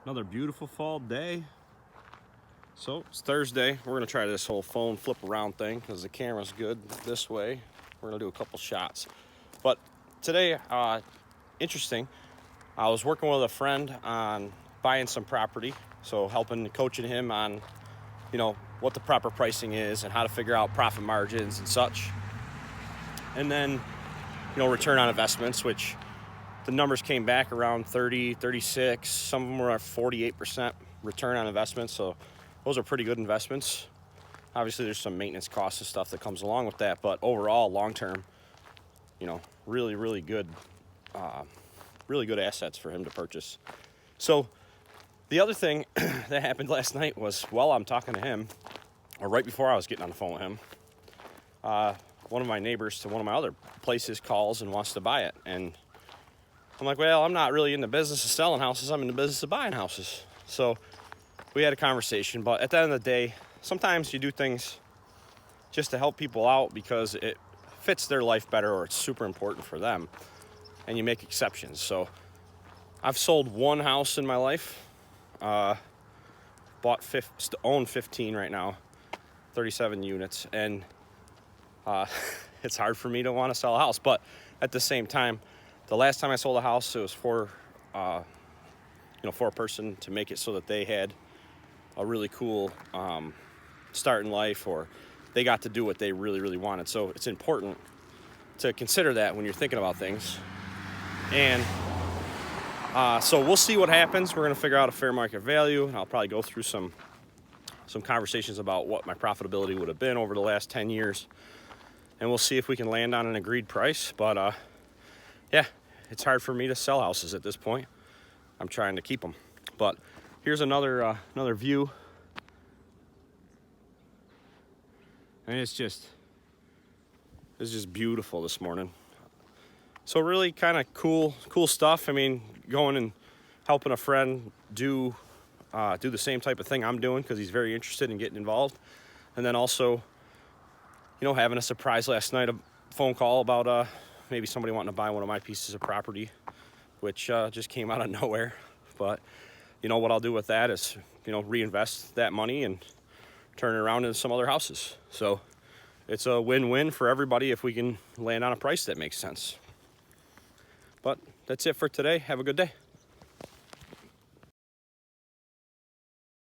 Another beautiful fall day. So it's Thursday. We're gonna try this whole phone flip around thing because the camera's good this way. We're gonna do a couple shots. But today, interesting. I was working with a friend on buying some property, so coaching him on, what the proper pricing is and how to figure out profit margins and such. And then, return on investments, which the numbers came back around 30, 36. Some of them were at 48% return on investment. So those are pretty good investments. Obviously, there's some maintenance costs and stuff that comes along with that. But overall, long term, really, really good assets for him to purchase. So the other thing that happened last night was while I'm talking to him, or right before I was getting on the phone with him, one of my neighbors to one of my other places calls and wants to buy it. And I'm like, well, I'm not really in the business of selling houses. I'm in the business of buying houses. So we had a conversation. But at the end of the day, sometimes you do things just to help people out because it fits their life better or it's super important for them. And you make exceptions. So I've sold one house in my life. Own 15 right now, 37 units. And it's hard for me to want to sell a house. But at the same time, the last time I sold a house, it was for a person to make it so that they had a really cool start in life, or they got to do what they really, really wanted. So it's important to consider that when you're thinking about things. And so we'll see what happens. We're going to figure out a fair market value, and I'll probably go through some conversations about what my profitability would have been over the last 10 years. And we'll see if we can land on an agreed price. But yeah, it's hard for me to sell houses at this point. I'm trying to keep them. But here's another view. And it's just beautiful this morning. So really kind of cool stuff. I mean, going and helping a friend do the same type of thing I'm doing because he's very interested in getting involved. And then also, having a surprise last night, a phone call about maybe somebody wanting to buy one of my pieces of property, which just came out of nowhere. But what I'll do with that is reinvest that money and turn it around into some other houses. So it's a win-win for everybody if we can land on a price that makes sense. But that's it for today. Have a good day.